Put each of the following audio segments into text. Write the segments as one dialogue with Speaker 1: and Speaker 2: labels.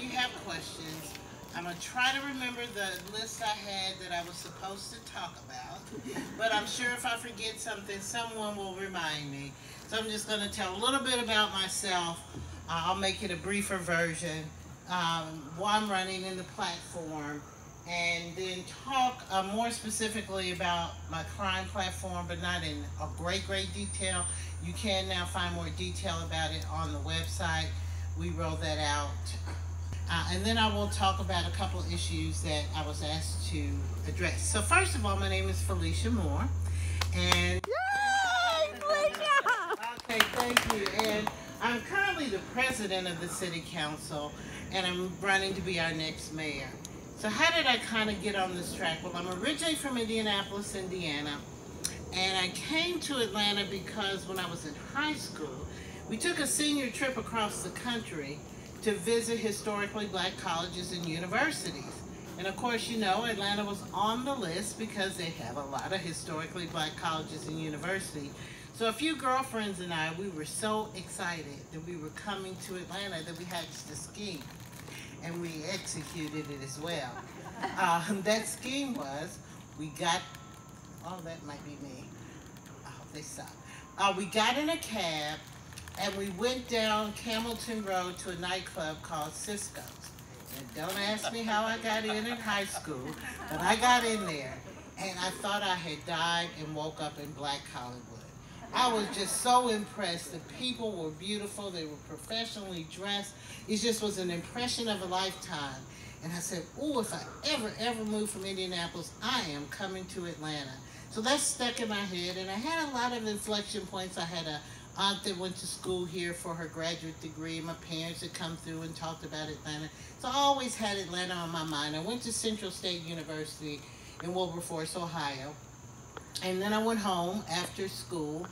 Speaker 1: you have questions. I'm going to try to remember the list I had that I was supposed to talk about, but I'm sure if I forget something, someone will remind me. So I'm just going to tell a little bit about myself. I'll make it a briefer version, why I'm running in the platform, and then talk more specifically about my crime platform, but not in a great detail. You can now find more detail about it on the website. We rolled that out. And then I will talk about a couple of issues that I was asked to address. So first of all, my name is Felicia Moore. And
Speaker 2: yay, Felicia!
Speaker 1: Okay, thank you. And I'm currently the president of the city council, and I'm running to be our next mayor. So how did I kind of get on this track? Well, I'm originally from Indianapolis, Indiana, and I came to Atlanta because when I was in high school, we took a senior trip across the country to visit historically black colleges and universities. And of course, you know, Atlanta was on the list because they have a lot of historically black colleges and universities. So a few girlfriends and I, we were so excited that we were coming to Atlanta that we had to scheme. And we executed it as well. That scheme was, we got, oh, that might be me. I hope they stop. We got in a cab and we went down Camelton Road to a nightclub called Cisco's. And don't ask me how I got in high school, but I got in there. And I thought I had died and woke up in Black Hollywood. I was just so impressed. The people were beautiful. They were professionally dressed. It just was an impression of a lifetime. And I said, oh, if I ever move from Indianapolis, I am coming to Atlanta. So that stuck in my head. And I had a lot of inflection points. I had a aunt that went to school here for her graduate degree. My parents had come through and talked about Atlanta. So I always had Atlanta on my mind. I went to Central State University in Wilberforce, Ohio. And then I went home after school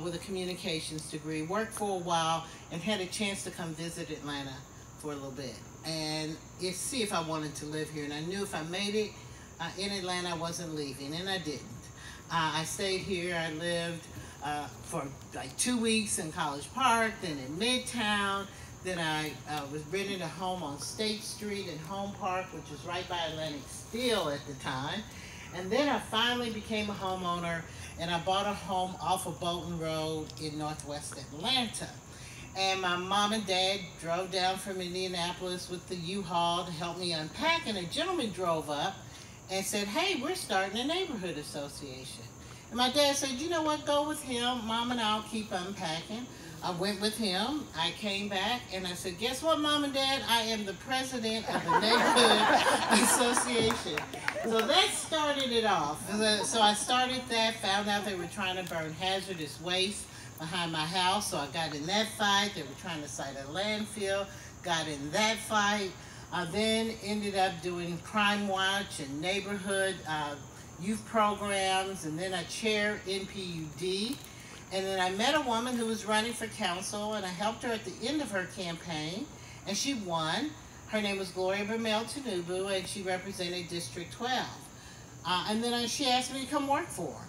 Speaker 1: with a communications degree, worked for a while, and had a chance to come visit Atlanta for a little bit and see if I wanted to live here. And I knew if I made it in Atlanta, I wasn't leaving, and I didn't. I stayed here. I lived for like 2 weeks in College Park, then in Midtown. Then I was renting a home on State Street in Home Park, which was right by Atlantic Steel at the time. And then I finally became a homeowner, and I bought a home off of Bolton Road in Northwest Atlanta. And my mom and dad drove down from Indianapolis with the U-Haul to help me unpack, and a gentleman drove up and said, hey, we're starting a neighborhood association. And my dad said, you know what, go with him. Mom and I'll keep unpacking. I went with him. I came back and I said, guess what, Mom and Dad? I am the president of the neighborhood association. So that started it off. So I started that, found out they were trying to burn hazardous waste behind my house. So I got in that fight. They were trying to site a landfill, got in that fight. I then ended up doing Crime Watch and neighborhood youth programs, and then I chaired NPUD. And then I met a woman who was running for council, and I helped her at the end of her campaign, and she won. Her name was Gloria Bermel-Tanubu, and she represented District 12. And then she asked me to come work for her.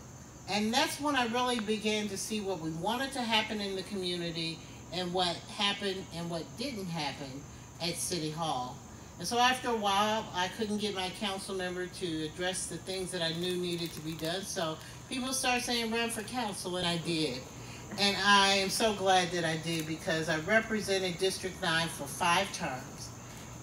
Speaker 1: And that's when I really began to see what we wanted to happen in the community and what happened and what didn't happen at City Hall. And so after a while, I couldn't get my council member to address the things that I knew needed to be done. So people started saying, run for council, and I did. And I am so glad that I did, because I represented District 9 for 5 terms.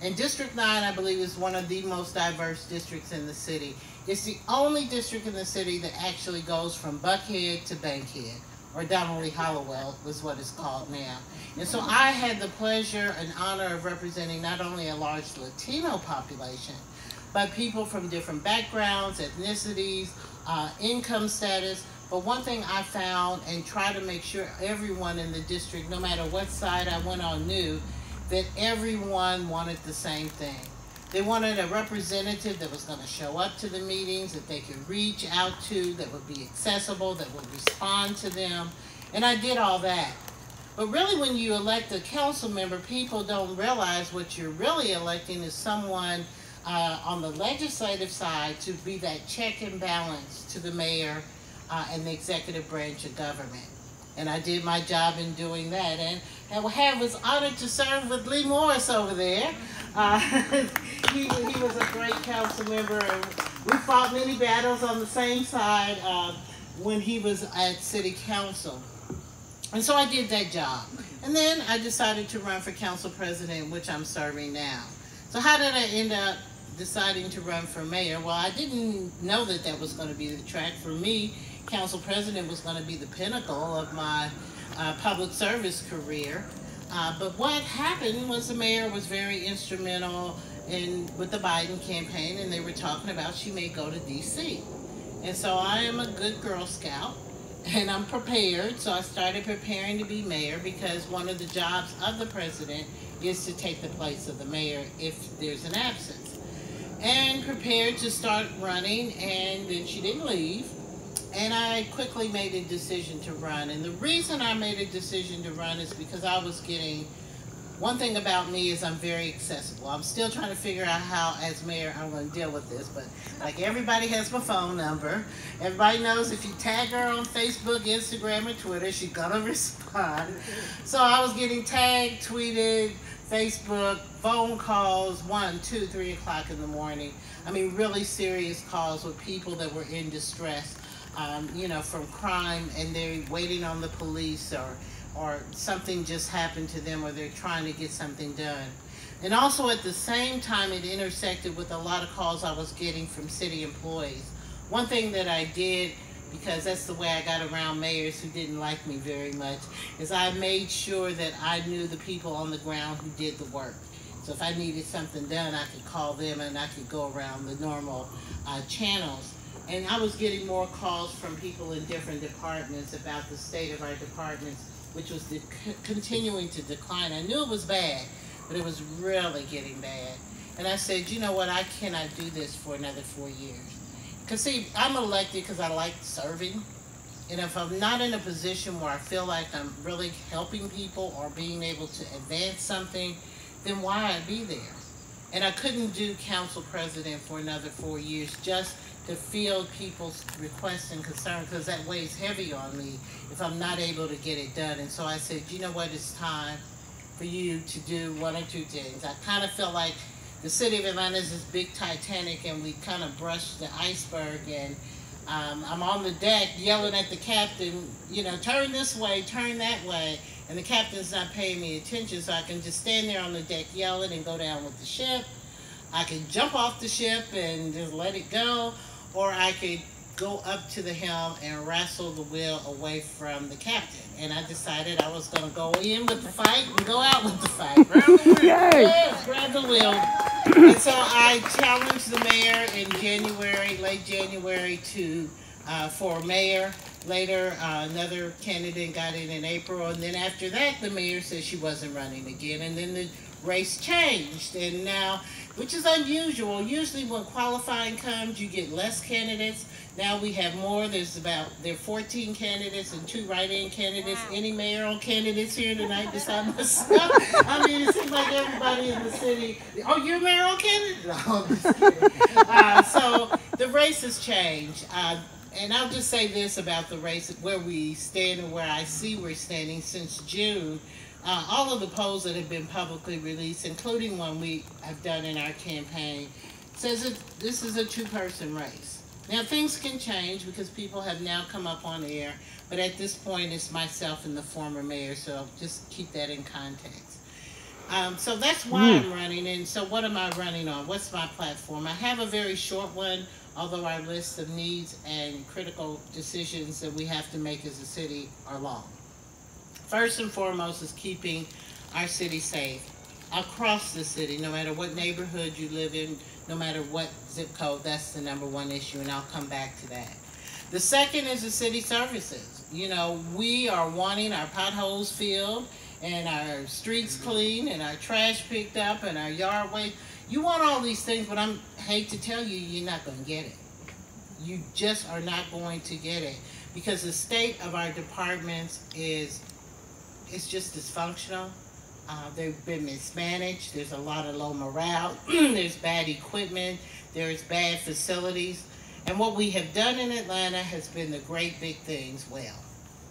Speaker 1: And District 9, I believe, is one of the most diverse districts in the city. It's the only district in the city that actually goes from Buckhead to Bankhead, or Donnelly Hollowell was what it's called now. And so I had the pleasure and honor of representing not only a large Latino population, but people from different backgrounds, ethnicities, income status. But one thing I found, and try to make sure everyone in the district, no matter what side I went on, knew that everyone wanted the same thing. They wanted a representative that was going to show up to the meetings, that they could reach out to, that would be accessible, that would respond to them. And I did all that. But really, when you elect a council member, people don't realize what you're really electing is someone on the legislative side to be that check and balance to the mayor and the executive branch of government. And I did my job in doing that. And I was honored to serve with Lee Morris over there Uh, he was a great council member, and we fought many battles on the same side when he was at city council. And so I did that job. And then I decided to run for council president, which I'm serving now. So how did I end up deciding to run for mayor? Well, I didn't know that that was going to be the track. For me, council president was going to be the pinnacle of my public service career. But what happened was the mayor was very instrumental with the Biden campaign, and they were talking about she may go to D.C. And so I am a good Girl Scout, and I'm prepared. So I started preparing to be mayor, because one of the jobs of the president is to take the place of the mayor if there's an absence. And prepared to start running, and then she didn't leave. And I quickly made a decision to run. And the reason I made a decision to run is because I was getting, one thing about me is I'm very accessible. I'm still trying to figure out how, as mayor, I'm going to deal with this. But like, everybody has my phone number. Everybody knows if you tag her on Facebook, Instagram, or Twitter, she's going to respond. So I was getting tagged, tweeted, Facebook, phone calls, 1, 2, 3 o'clock in the morning. I mean, really serious calls with people that were in distress. You know, from crime, and they're waiting on the police, or something just happened to them, or they're trying to get something done. And also at the same time, it intersected with a lot of calls I was getting from city employees. One thing that I did, because that's the way I got around mayors who didn't like me very much, is I made sure that I knew the people on the ground who did the work. So if I needed something done, I could call them, and I could go around the normal channels. And I was getting more calls from people in different departments about the state of our departments, which was continuing to decline. I knew it was bad, but it was really getting bad. And I said, you know what, I cannot do this for another 4 years. Because see, I'm elected because I like serving. And if I'm not in a position where I feel like I'm really helping people or being able to advance something, then why I'd be there? And I couldn't do council president for another 4 years just to field people's requests and concerns, because that weighs heavy on me if I'm not able to get it done. And so I said, you know what, it's time for you to do one or two things. I kind of felt like the city of Atlanta is this big Titanic, and we kind of brushed the iceberg, and I'm on the deck yelling at the captain, you know, turn this way, turn that way, and the captain's not paying me attention, so I can just stand there on the deck yelling and go down with the ship. I could jump off the ship and just let it go, or I could go up to the helm and wrestle the wheel away from the captain. And I decided I was going to go in with the fight and go out with the fight. Grab the wheel. Yes, grab the wheel. And so I challenged the mayor in January, late January, for mayor. Later, another candidate got in April. And then after that, the mayor said she wasn't running again. And then the race changed. And now, which is unusual. Usually when qualifying comes, you get less candidates. Now we have more. There are 14 candidates and 2 write-in candidates. Wow. Any mayoral candidates here tonight besides myself? I mean, it seems like everybody in the city, oh, you're a mayoral candidate? No, I'm just kidding. So the race has changed. And I'll just say this about the race, where we stand and where I see we're standing since June. All of the polls that have been publicly released, including one we have done in our campaign, says that this is a 2-person race. Now, things can change because people have now come up on air, but at this point, it's myself and the former mayor, so just keep that in context. So that's why I'm running, and so what am I running on? What's my platform? I have a very short one, although our list of needs and critical decisions that we have to make as a city are long. First and foremost is keeping our city safe across the city, no matter what neighborhood you live in, no matter what zip code. That's the #1 issue, and I'll come back to that. The second is the city services. You know, we are wanting our potholes filled and our streets clean and our trash picked up and our yard waste. You want all these things, but I hate to tell you, you're not going to get it. You just are not going to get it, because the state of our departments it's just dysfunctional. They've been mismanaged. There's a lot of low morale. There's bad equipment. There's bad facilities. And what we have done in Atlanta has been the great big things well.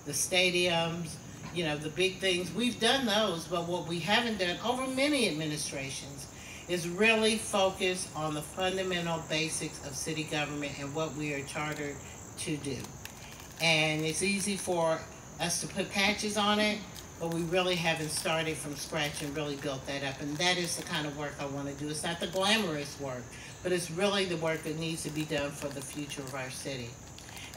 Speaker 1: The stadiums, you know, the big things. We've done those, but what we haven't done over many administrations is really focused on the fundamental basics of city government and what we are chartered to do. And it's easy for us to put patches on it, but we really haven't started from scratch and really built that up. And that is the kind of work I want to do. It's not the glamorous work, but it's really the work that needs to be done for the future of our city.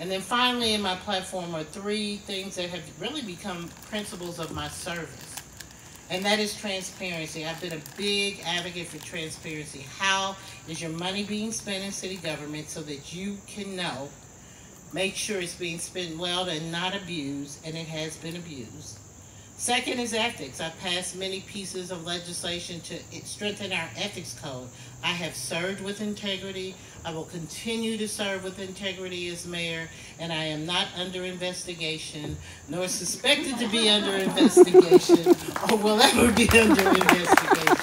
Speaker 1: And then finally in my platform are 3 things that have really become principles of my service. And that is transparency. I've been a big advocate for transparency. How is your money being spent in city government so that you can know, make sure it's being spent well and not abused, and it has been abused. Second is ethics. I've passed many pieces of legislation to strengthen our ethics code. I have served with integrity. I will continue to serve with integrity as mayor, and I am not under investigation, nor suspected to be under investigation, or will ever be under investigation.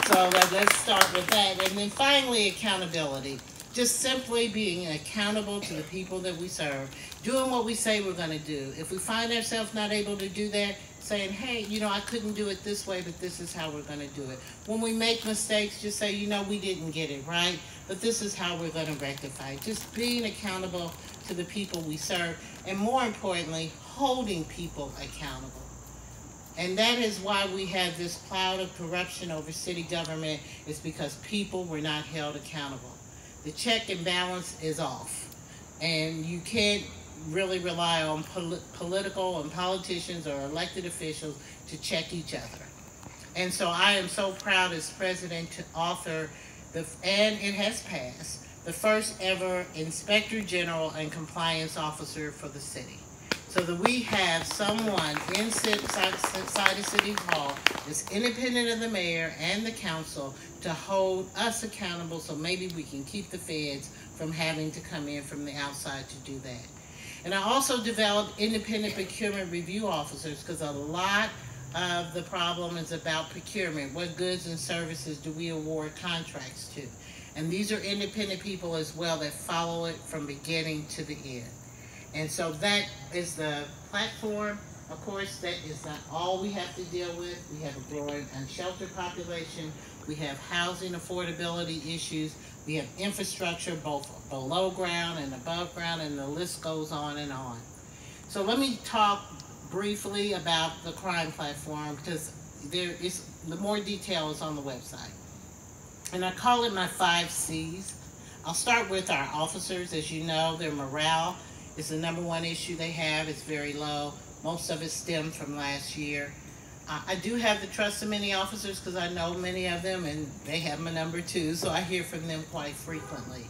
Speaker 1: So let's start with that. And then finally, accountability. Just simply being accountable to the people that we serve, doing what we say we're going to do. If we find ourselves not able to do that, saying, hey, you know, I couldn't do it this way, but this is how we're going to do it. When we make mistakes, just say, you know, we didn't get it right, but this is how we're going to rectify it. Just being accountable to the people we serve, and more importantly, holding people accountable. And that is why we have this cloud of corruption over city government, is because people were not held accountable. The check and balance is off, and you can't really rely on political and politicians or elected officials to check each other. And so I am so proud as president to author, and it has passed, the first ever Inspector General and Compliance Officer for the city. So that we have someone inside of City Hall that's independent of the mayor and the council to hold us accountable, so maybe we can keep the feds from having to come in from the outside to do that. And I also developed independent procurement review officers, because a lot of the problem is about procurement. What goods and services do we award contracts to? And these are independent people as well that follow it from beginning to the end. And so that is the platform. Of course, that is not all we have to deal with. We have a growing unsheltered population. We have housing affordability issues. We have infrastructure both below ground and above ground, and the list goes on and on. So let me talk briefly about the crime platform, because the more detail is on the website. And I call it my 5 C's. I'll start with our officers. As you know, their morale is the #1 issue they have. It's very low. Most of it stems from last year. I do have the trust of many officers because I know many of them, and they have my number too, so I hear from them quite frequently.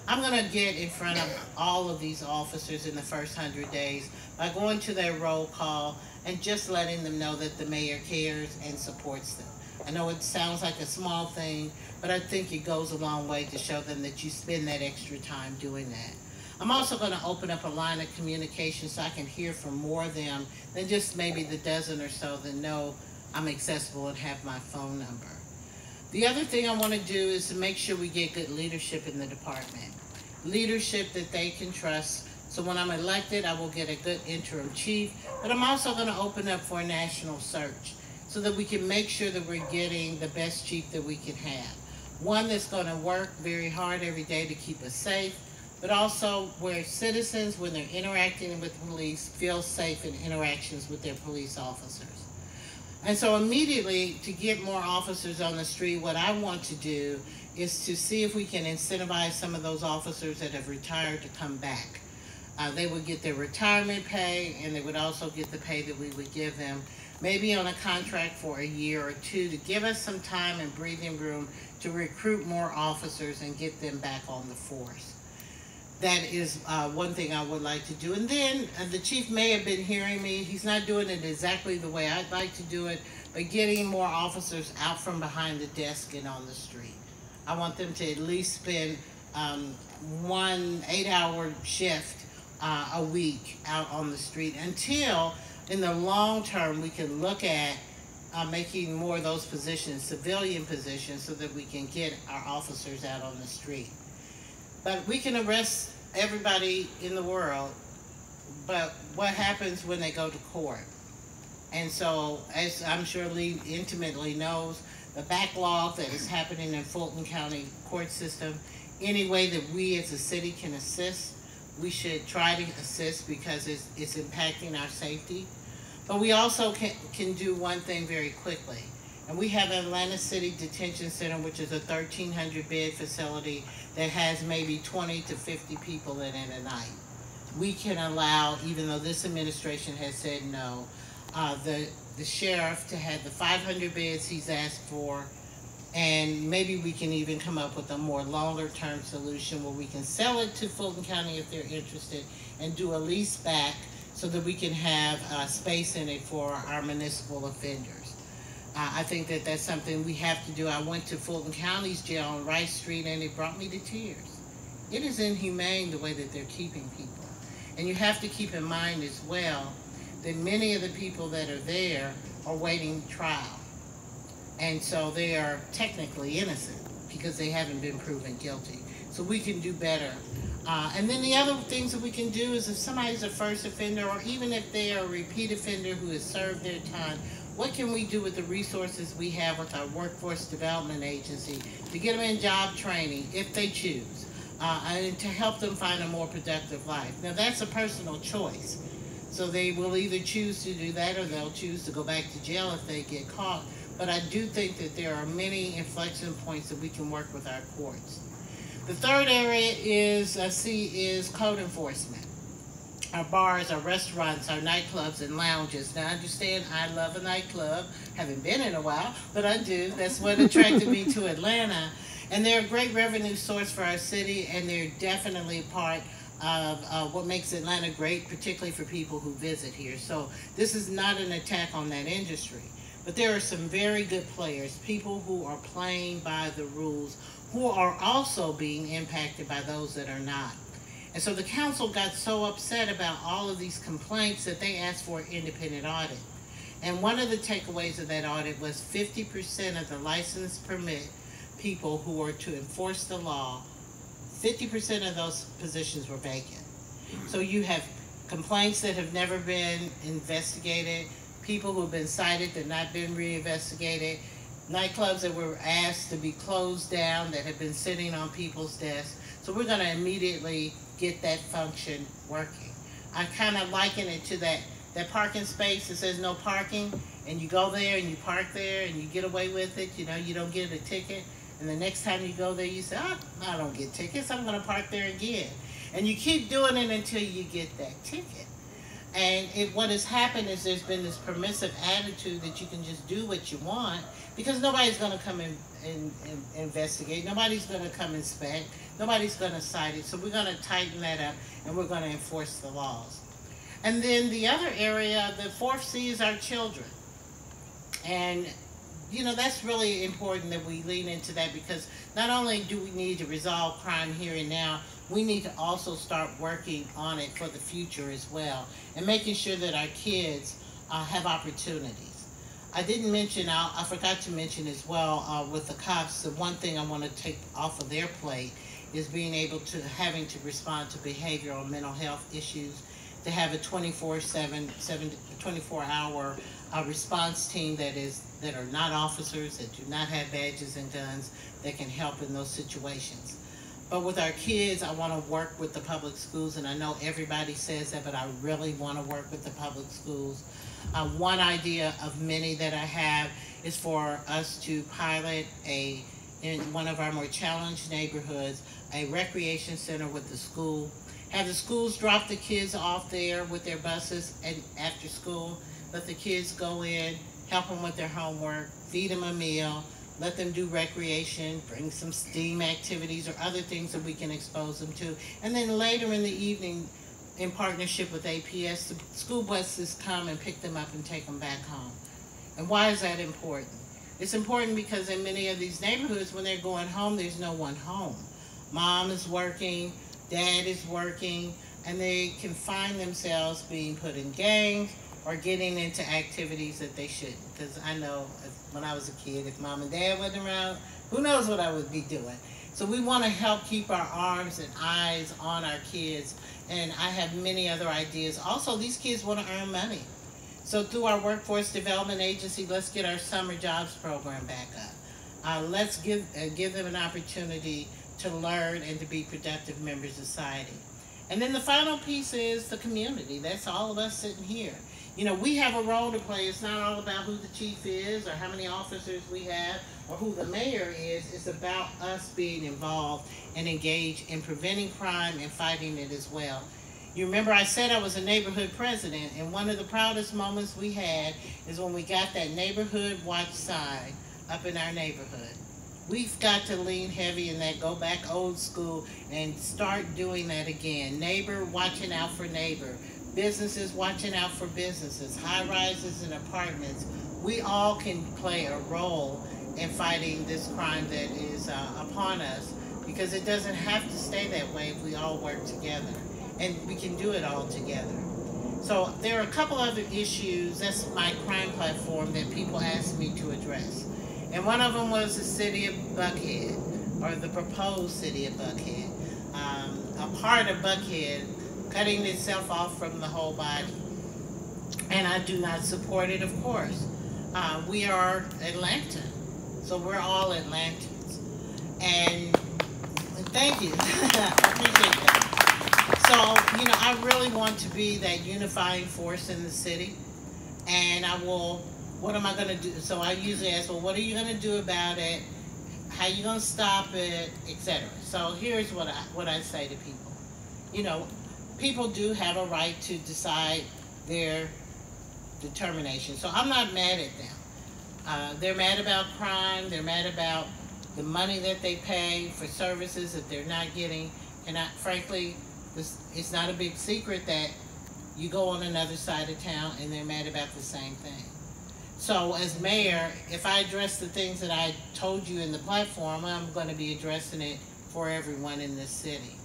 Speaker 1: I'm going to get in front of all of these officers in the first 100 days by going to their roll call and just letting them know that the mayor cares and supports them. I know it sounds like a small thing, but I think it goes a long way to show them that you spend that extra time doing that. I'm also going to open up a line of communication so I can hear from more of them than just maybe the dozen or so that know I'm accessible and have my phone number. The other thing I want to do is to make sure we get good leadership in the department. Leadership that they can trust. So when I'm elected, I will get a good interim chief, but I'm also going to open up for a national search so that we can make sure that we're getting the best chief that we can have. One that's going to work very hard every day to keep us safe, but also where citizens, when they're interacting with police, feel safe in interactions with their police officers. And so immediately, to get more officers on the street, what I want to do is to see if we can incentivize some of those officers that have retired to come back. They would get their retirement pay, and they would also get the pay that we would give them, maybe on a contract for a year or 2, to give us some time and breathing room to recruit more officers and get them back on the force. That is one thing I would like to do. And then the chief may have been hearing me. He's not doing it exactly the way I'd like to do it, but getting more officers out from behind the desk and on the street. I want them to at least spend 1 8-hour shift a week out on the street until, in the long term, we can look at making more of those positions civilian positions so that we can get our officers out on the street. But we can arrest everybody in the world, but what happens when they go to court? And so, as I'm sure Lee intimately knows, the backlog that is happening in Fulton County Court system. Any way that we as a city can assist, we should try to assist because it's impacting our safety. But we also can do one thing very quickly. And we have Atlanta City Detention Center, which is a 1,300 bed facility that has maybe 20 to 50 people in it a night. We can allow, even though this administration has said no, the sheriff to have the 500 beds he's asked for, and maybe we can even come up with a more longer term solution where we can sell it to Fulton County if they're interested and do a lease back so that we can have space in it for our municipal offenders. I think that that's something we have to do. I went to Fulton County's jail on Rice Street and it brought me to tears. It is inhumane the way that they're keeping people. And you have to keep in mind as well that many of the people that are there are waiting trial. And so they are technically innocent because they haven't been proven guilty. So we can do better. And then the other things that we can do is if somebody's a first offender or even if they are a repeat offender who has served their time, what can we do with the resources we have with our workforce development agency to get them in job training if they choose, and to help them find a more productive life? Now that's a personal choice. So they will either choose to do that or they'll choose to go back to jail if they get caught. But I do think that there are many inflection points that we can work with our courts. The third area is code enforcement. Our bars, our restaurants, our nightclubs and lounges. Now I understand I love a nightclub. Haven't been in a while, but I do. That's what attracted me to Atlanta. And they're a great revenue source for our city, and they're definitely part of what makes Atlanta great, particularly for people who visit here. So this is not an attack on that industry. But there are some very good players, people who are playing by the rules, who are also being impacted by those that are not. And so the council got so upset about all of these complaints that they asked for an independent audit. And one of the takeaways of that audit was 50% of the license permit people who were to enforce the law, 50% of those positions were vacant. So you have complaints that have never been investigated, people who have been cited that not been reinvestigated, nightclubs that were asked to be closed down that have been sitting on people's desks. So we're going to immediately get that function working. I kind of liken it to that parking space that says no parking, and you go there and you park there and you get away with it, you know, you don't get a ticket, and the next time you go there you say, oh, I don't get tickets, I'm going to park there again. And you keep doing it until you get that ticket. And what has happened is there's been this permissive attitude that you can just do what you want because nobody's going to come and investigate. Nobody's going to come inspect. Nobody's going to cite it. So we're going to tighten that up and we're going to enforce the laws. And then the other area, the fourth C, is our children. And, you know, that's really important that we lean into that because not only do we need to resolve crime here and now, we need to also start working on it for the future as well and making sure that our kids have opportunities. I didn't mention, I forgot to mention as well with the cops, the one thing I want to take off of their plate is being able to, having to respond to behavioral and mental health issues, to have a 24-hour response team that are not officers, that do not have badges and guns, that can help in those situations. But with our kids, I want to work with the public schools, and I know everybody says that, but I really want to work with the public schools. One idea of many that I have is for us to pilot in one of our more challenged neighborhoods, a recreation center with the school. Have the schools drop the kids off there with their buses and after school. Let the kids go in, help them with their homework, feed them a meal, let them do recreation, bring some STEAM activities or other things that we can expose them to. And then later in the evening, in partnership with APS, the school buses come and pick them up and take them back home. And why is that important? It's important because in many of these neighborhoods, when they're going home, there's no one home. Mom is working, dad is working, and they can find themselves being put in gangs or getting into activities that they shouldn't. Because I know when I was a kid, if mom and dad wasn't around, who knows what I would be doing. So we want to help keep our arms and eyes on our kids. And I have many other ideas. Also, these kids want to earn money. So through our Workforce Development Agency, let's get our summer jobs program back up. Let's give them an opportunity to learn and to be productive members of society. And then the final piece is the community. That's all of us sitting here. You know, we have a role to play. It's not all about who the chief is or how many officers we have or who the mayor is. It's about us being involved and engaged in preventing crime and fighting it as well. You remember I said I was a neighborhood president, and one of the proudest moments we had is when we got that neighborhood watch sign up in our neighborhood. We've got to lean heavy in that, go back old school and start doing that again. Neighbor watching out for neighbor. Businesses watching out for businesses. High rises and apartments. We all can play a role in fighting this crime that is upon us, because it doesn't have to stay that way if we all work together. And we can do it all together. So there are a couple other issues, that's my crime platform, that people asked me to address. And one of them was the city of Buckhead, or the proposed city of Buckhead. A part of Buckhead cutting itself off from the whole body. And I do not support it, of course. We are Atlanta, so we're all Atlantans. And thank you, I appreciate that. So, you know, I really want to be that unifying force in the city, and I will, what am I going to do? So I usually ask, well, what are you going to do about it? How are you going to stop it, etc. So here's what I say to people. You know, people do have a right to decide their determination. So I'm not mad at them. They're mad about crime. They're mad about the money that they pay for services that they're not getting. And frankly, it's not a big secret that you go on another side of town and they're mad about the same thing. So as mayor, if I address the things that I told you in the platform, I'm going to be addressing it for everyone in this city.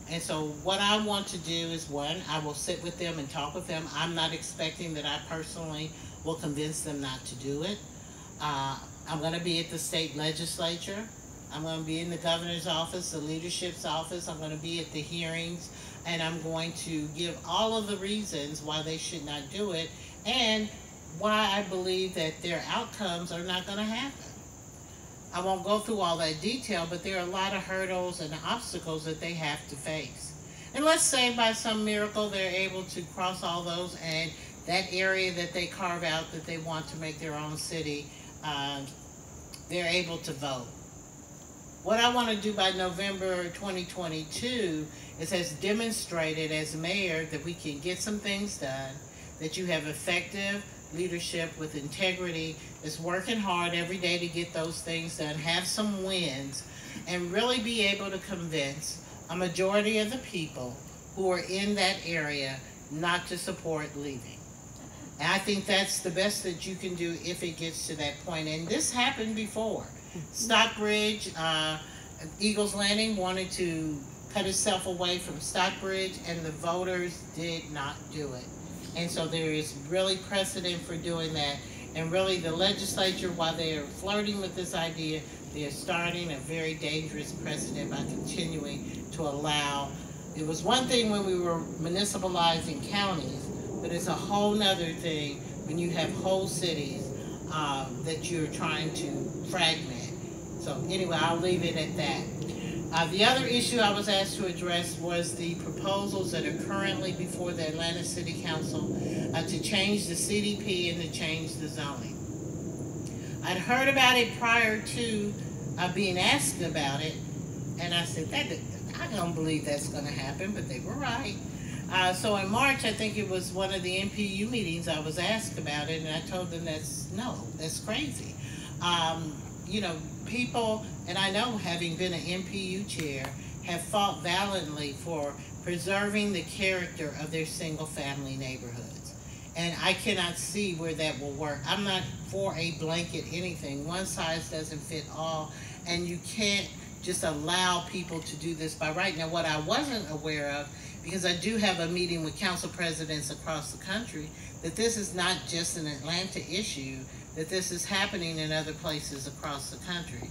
Speaker 1: And so what I want to do is, one, I will sit with them and talk with them. I'm not expecting that I personally will convince them not to do it. I'm going to be at the state legislature. I'm going to be in the governor's office, the leadership's office. I'm going to be at the hearings, and I'm going to give all of the reasons why they should not do it and why I believe that their outcomes are not going to happen. I won't go through all that detail, but there are a lot of hurdles and obstacles that they have to face. And let's say by some miracle they're able to cross all those, and that area that they carve out that they want to make their own city, they're able to vote. What I want to do by November 2022 is, as demonstrated as mayor, that we can get some things done, that you have effective leadership with integrity, that's working hard every day to get those things done, have some wins, and really be able to convince a majority of the people who are in that area not to support leaving. And I think that's the best that you can do if it gets to that point. And this happened before. Stockbridge, Eagles Landing wanted to cut itself away from Stockbridge, and the voters did not do it. And so there is really precedent for doing that. And really the legislature, while they are flirting with this idea, they are starting a very dangerous precedent by continuing to allow. It was one thing when we were municipalizing counties, but it's a whole nother thing when you have whole cities that you're trying to fragment. So anyway, I'll leave it at that. The other issue I was asked to address was the proposals that are currently before the Atlanta City Council to change the CDP and to change the zoning. I'd heard about it prior to being asked about it, and I said, I don't believe that's going to happen, but they were right. So in March, I think it was one of the MPU meetings, I was asked about it, and I told them that's crazy. You know, people, and I know having been an MPU chair, have fought valiantly for preserving the character of their single-family neighborhoods. And I cannot see where that will work. I'm not for a blanket anything. One size doesn't fit all, and you can't just allow people to do this by right. Now, what I wasn't aware of, because I do have a meeting with council presidents across the country, that this is not just an Atlanta issue, that this is happening in other places across the country.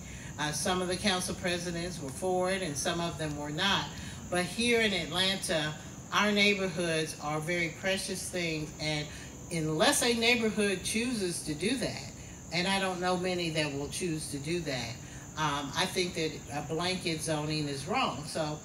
Speaker 1: Some of the council presidents were for it and some of them were not. But here in Atlanta, our neighborhoods are very precious things, and unless a neighborhood chooses to do that, And I don't know many that will choose to do that. I think that a blanket zoning is wrong. So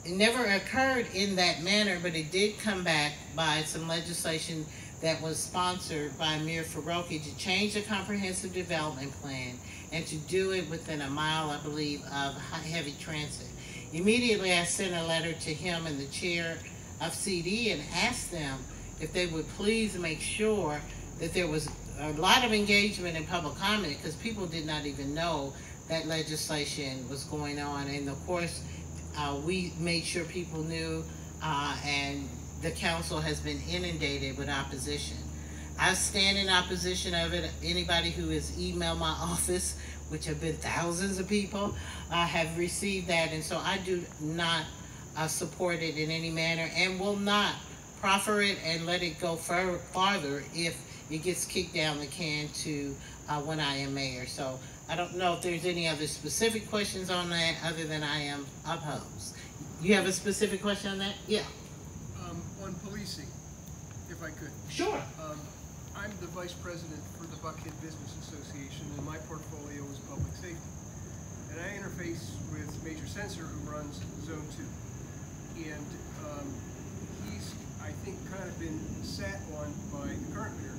Speaker 1: it never occurred in that manner, but it did come back by some legislation that was sponsored by Amir Faroqi to change the comprehensive development plan and to do it within a mile, I believe, of heavy transit. Immediately, I sent a letter to him and the chair of CD and asked them if they would please make sure that there was a lot of engagement and public comment, because people did not even know that legislation was going on. And of course, we made sure people knew, and the council has been inundated with opposition. I stand in opposition of it. Anybody who has emailed my office, which have been thousands of people, have received that, and so I do not support it in any manner, and will not proffer it and let it go farther if it gets kicked down the can to when I am mayor. So I don't know if there's any other specific questions on that other than I am opposed. You have a specific question on that? Yeah.
Speaker 3: On policing, if I could.
Speaker 1: Sure.
Speaker 3: I'm the vice president for the Buckhead Business Association, and my portfolio is public safety. And I interface with Major Censor, who runs Zone 2. And he's, I think, kind of been sat on by the current mayor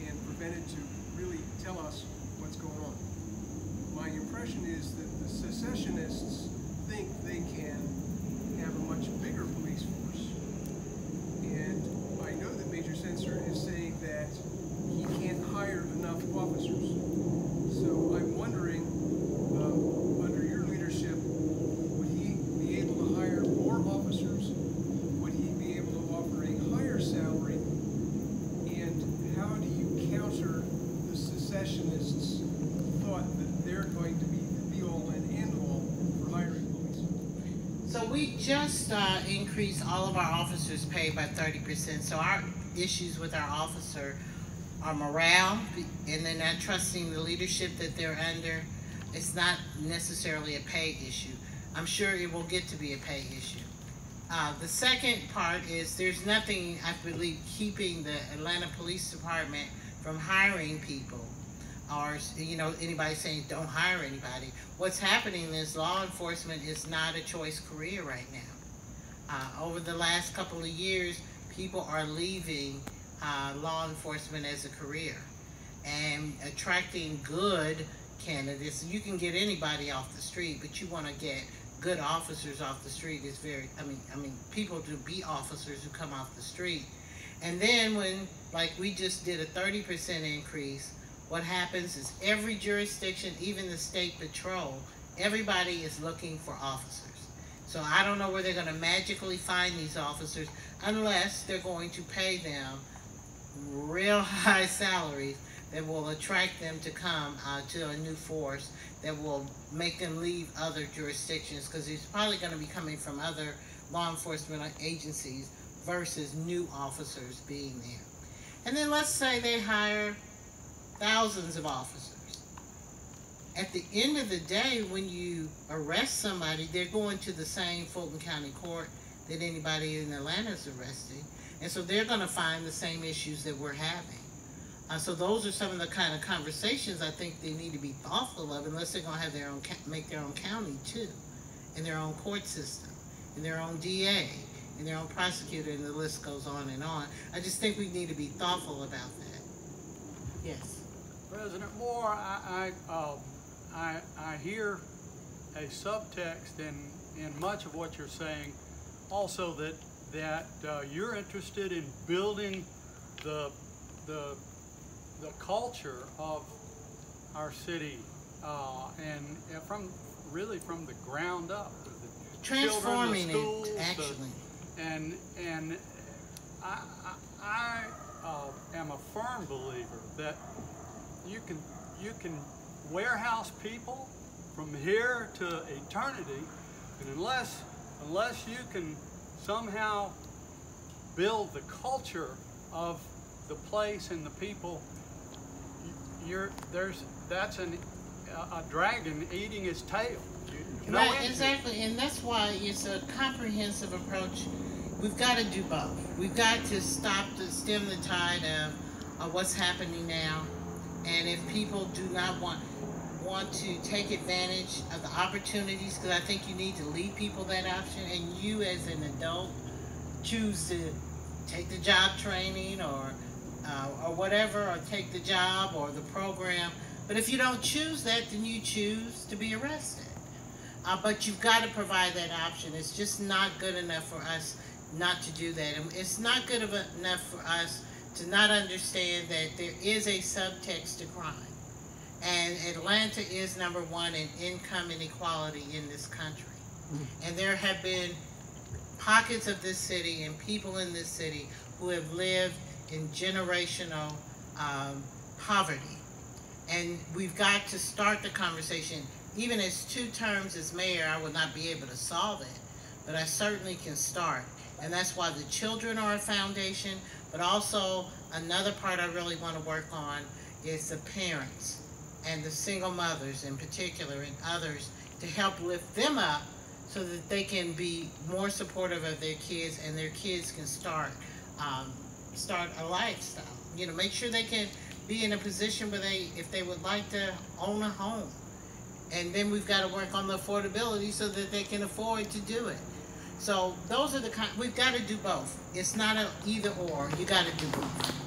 Speaker 3: and prevented to really tell us what's going on. My impression is that the secessionists think they can have a much bigger police force. And I know that Major Censor is saying that he can't hire enough officers. So I'm wondering, under your leadership, would he be able to hire more officers? Would he be able to offer a higher salary? And how do you counter the secessionists' thought that they're going to be the be-all and end-all for hiring police?
Speaker 1: So we just increased all of our officers' pay by 30%. So our issues with our officer are morale, and they're not trusting the leadership that they're under. It's not necessarily a pay issue. I'm sure it will get to be a pay issue. The second part is there's nothing, I believe, keeping the Atlanta Police Department from hiring people, or anybody saying don't hire anybody. What's happening is law enforcement is not a choice career right now. Over the last couple of years, people are leaving law enforcement as a career and attracting good candidates. You can get anybody off the street, but you want to get good officers off the street is very, I mean, people to be officers who come off the street. And then when, like we just did a 30% increase, what happens is every jurisdiction, even the state patrol, everybody is looking for officers. So I don't know where they're going to magically find these officers unless they're going to pay them real high salaries that will attract them to come to a new force that will make them leave other jurisdictions, because it's probably going to be coming from other law enforcement agencies versus new officers being there. And then let's say they hire thousands of officers. At the end of the day, when you arrest somebody, they're going to the same Fulton County Court that anybody in Atlanta is arresting. And so they're going to find the same issues that we're having. So those are some of the kind of conversations I think they need to be thoughtful of, unless they're going to have their own, make their own county too, and their own court system, and their own DA, and their own prosecutor, and the list goes on and on. I just think we need to be thoughtful about that. Yes.
Speaker 4: President Moore, I hear a subtext in much of what you're saying, also that you're interested in building the culture of our city, and from the ground up, the
Speaker 1: transforming
Speaker 4: schools,
Speaker 1: it actually.
Speaker 4: And I am a firm believer that you can warehouse people from here to eternity, and unless you can somehow build the culture of the place and the people, that's a dragon eating its tail.
Speaker 1: Right, exactly, and that's why it's a comprehensive approach. We've got to do both. We've got to stem the tide of what's happening now, And if people do not want to take advantage of the opportunities, because I think you need to leave people that option, and you as an adult choose to take the job training or whatever, or take the job or the program. But if you don't choose that, then you choose to be arrested. But you've got to provide that option. It's just not good enough for us not to do that. And it's not good enough for us to not understand that there is a subtext to crime. And Atlanta is #1 in income inequality in this country. And there have been pockets of this city and people in this city who have lived in generational poverty. And we've got to start the conversation. Even as 2 terms as mayor, I will not be able to solve it, but I certainly can start. And that's why the children are a foundation, but also another part I really want to work on is the parents and the single mothers in particular, and others, to help lift them up so that they can be more supportive of their kids, and their kids can start a lifestyle. You know, make sure they can be in a position where if they would like to own a home. And then we've got to work on the affordability so that they can afford to do it. So those are the we've got to do both. It's not an either or. You got to do both.